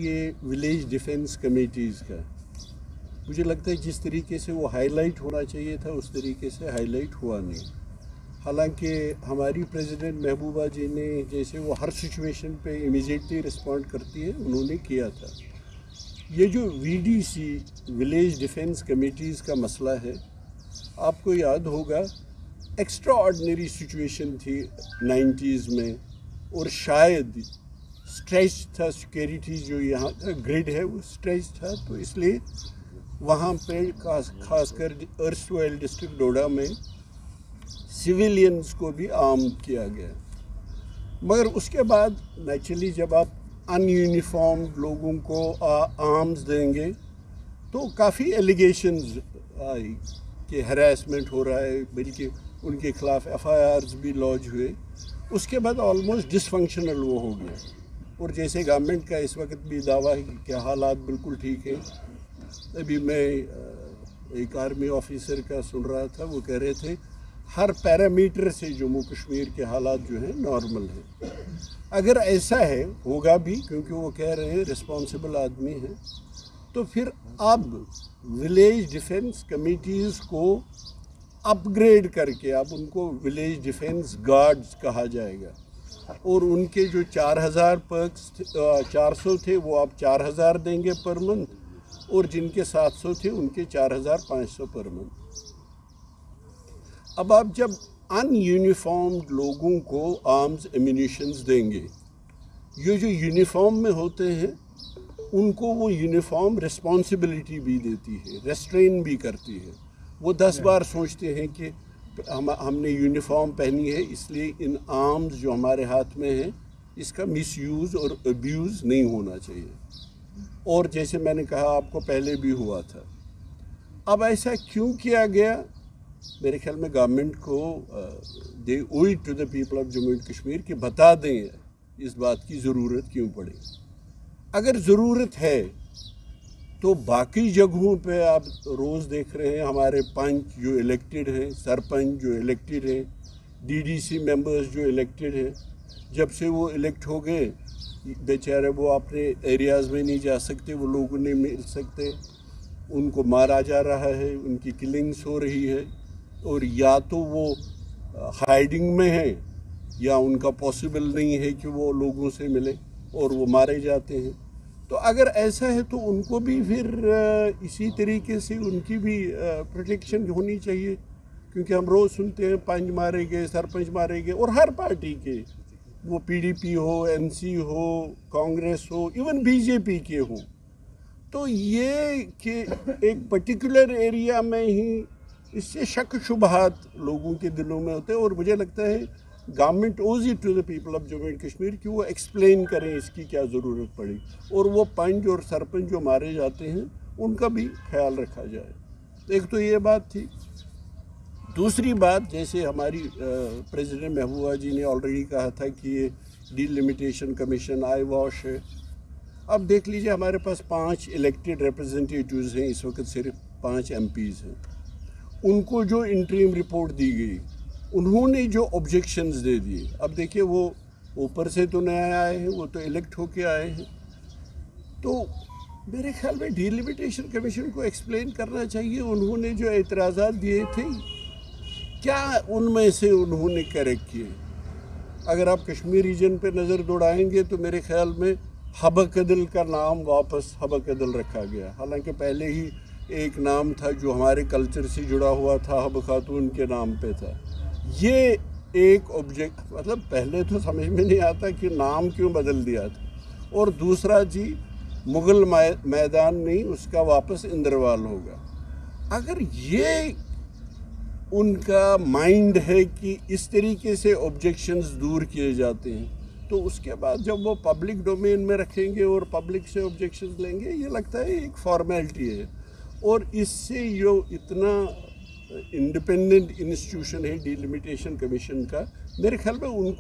یہ village defence committees کا مجھے لگتا ہے جس طریقے سے وہ ہائی لائٹ ہونا چاہیے تھا اس طریقے سے ہائی لائٹ ہوا نہیں. حالانکہ ہماری پریزیڈنٹ محبوبہ جی نے جیسے وہ ہر سچویشن پہ امیجیٹلی رسپونڈ کرتی ہے انہوں نے کیا تھا. یہ جو V D C village defence committees کا مسئلہ ہے آپ کو یاد ہوگا ایکسٹرا آرڈنری سچویشن تھی 90s میں اور شاید اسٹریچ تھا سیکیورٹی جو یہاں کا گریڈ ہے وہ اسٹریچ تھا تو اس لیے وہاں پہ خاص کر ارسٹوائل ڈسٹرکٹ ڈوڈا میں سویلینز کو بھی آرمڈ کیا گیا. مگر اس کے بعد نیچرلی جب آپ ان یونیفارمڈ لوگوں کو آرمز دیں گے تو کافی ایلیگیشنز آئی کہ ہراسمنٹ ہو رہا ہے بلکہ ان کے خلاف ایف آئی آرز بھی لانچ ہوئے. اس کے بعد آلموسٹ ڈس فنکشنل وہ ہو گیا اور جیسے گورنمنٹ کا اس وقت بھی دعویٰ ہے کہ حالات بالکل ٹھیک ہیں. ابھی میں ایک آرمی آفیسر کا سن رہا تھا وہ کہہ رہے تھے ہر پیرامیٹر سے جموں کشمیر کے حالات جو ہیں نارمل ہیں. اگر ایسا ہے ہوگا بھی کیونکہ وہ کہہ رہے ہیں رسپانسبل آدمی ہیں تو پھر اب ولیج ڈیفنس کمیٹیز کو اپ گریڈ کر کے اب ان کو ولیج ڈیفنس گارڈز کہا جائے گا اور ان کے جو 4000 پرکس 400 تھے وہ آپ 4000 دیں گے پر منتھ اور جن کے 700 تھے ان کے 4500 پر منتھ. اب آپ جب ان یونیفارمڈ لوگوں کو آرمز ایمونیشنز دیں گے یہ جو یونیفارم میں ہوتے ہیں ان کو وہ یونیفارم رسپانسبلٹی بھی دیتی ہے ریسٹرین بھی کرتی ہے. وہ 10 بار سوچتے ہیں کہ ہم نے یونیفارم پہنی ہے اس لیے ان آرمز جو ہمارے ہاتھ میں ہیں اس کا مس یوز اور ابیوز نہیں ہونا چاہیے. اور جیسے میں نے کہا آپ کو پہلے بھی ہوا تھا. اب ایسا کیوں کیا گیا؟ میرے خیال میں گورنمنٹ کو they owe it to the people of Jammu and Kashmir کہ بتا دیں اس بات کی ضرورت کیوں پڑی. اگر ضرورت ہے تو باقی جگہوں پہ آپ روز دیکھ رہے ہیں ہمارے پنچ جو الیکٹڈ ہیں سرپنچ جو الیکٹڈ ہیں ڈی ڈی سی ممبرز جو الیکٹڈ ہیں جب سے وہ الیکٹ ہو گئے بیچارے وہ اپنے ایریاز میں نہیں جا سکتے وہ لوگوں نہیں مل سکتے ان کو مارا جا رہا ہے ان کی کلنگس ہو رہی ہے اور یا تو وہ ہائیڈنگ میں ہیں یا ان کا پاسبل نہیں ہے کہ وہ لوگوں سے ملے اور وہ مارے جاتے ہیں. تو اگر ایسا ہے تو ان کو بھی پھر اسی طریقے سے ان کی بھی پروٹیکشن ہونی چاہیے کیونکہ ہم روز سنتے ہیں پنچ مارے گئے سرپنچ مارے گئے اور ہر پارٹی کے وہ پی ڈی پی ہو این سی ہو کانگریس ہو ایون بی جے پی کے ہوں. تو یہ کہ ایک پرٹیکولر ایریا میں ہی اس سے شک شبہات لوگوں کے دلوں میں ہوتے ہیں اور مجھے لگتا ہے government owes it to the people of Jammu and Kashmir کہ وہ ایکسپلین کریں اس کی کیا ضرورت پڑی اور وہ پنچ اور سرپنچ جو مارے جاتے ہیں ان کا بھی خیال رکھا جائے. ایک تو یہ بات تھی. دوسری بات جیسے ہماری پریزیڈنٹ محبوبہ جی نے آلریڈی کہا تھا کہ یہ D limitation commission I wash ہے. اب دیکھ لیجیے ہمارے پاس 5 الیکٹڈ ریپرزنٹیٹیوز ہیں اس وقت صرف 5 ایم پیز ہیں. ان کو جو انٹریم رپورٹ دی گئی انہوں نے جو آبجیکشنز دے دیے اب دیکھیے وہ اوپر سے تو نئے آئے ہیں وہ تو الیکٹ ہو کے آئے ہیں تو میرے خیال میں ڈی لمیٹیشن کمیشن کو ایکسپلین کرنا چاہیے انہوں نے جو اعتراضات دیے تھے کیا ان میں سے انہوں نے کریکٹ کیے. اگر آپ کشمیر ریجن پہ نظر دوڑائیں گے تو میرے خیال میں حبہ قدل کا نام واپس حبہ قدل رکھا گیا حالانکہ پہلے ہی ایک نام تھا جو ہمارے کلچر سے جڑا ہوا تھا حبہ خاتون کے نام پہ تھا. یہ ایک آبجیکٹ مطلب پہلے تو سمجھ میں نہیں آتا کہ نام کیوں بدل دیا تھا. اور دوسرا جی مغل میدان نہیں اس کا واپس اندروال ہوگا. اگر یہ ان کا مائنڈ ہے کہ اس طریقے سے آبجیکشنز دور کیے جاتے ہیں تو اس کے بعد جب وہ پبلک ڈومین میں رکھیں گے اور پبلک سے آبجیکشنز لیں گے یہ لگتا ہے ایک فارمیلٹی ہے. اور اس سے جو اتنا انڈیپینڈنٹ انسٹیٹیوشن ہے ڈی لمیٹیشن کمیشن کا میرے خیال میں ان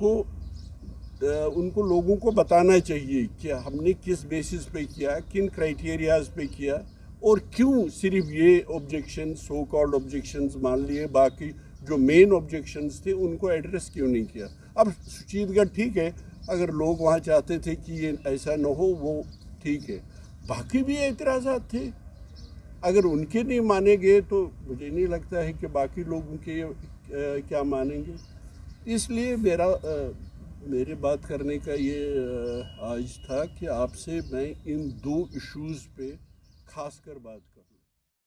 کو لوگوں کو بتانا چاہیے کہ ہم نے کس بیسس پہ کیا کن کرائٹیریاز پہ کیا اور کیوں صرف یہ آبجیکشن سو کالڈ آبجیکشنز مان لیے باقی جو مین آبجیکشنز تھے ان کو ایڈریس کیوں نہیں کیا. اب سچیت گڑھ ٹھیک ہے اگر لوگ وہاں چاہتے تھے کہ یہ ایسا نہ ہو وہ ٹھیک ہے، باقی بھی اعتراضات تھے، اگر ان کے نہیں مانے گئے تو مجھے نہیں لگتا ہے کہ باقی لوگوں کے کیا مانیں گے. اس لیے میرے بات کرنے کا یہ آج تھا کہ آپ سے میں ان 2 ایشوز پہ خاص کر بات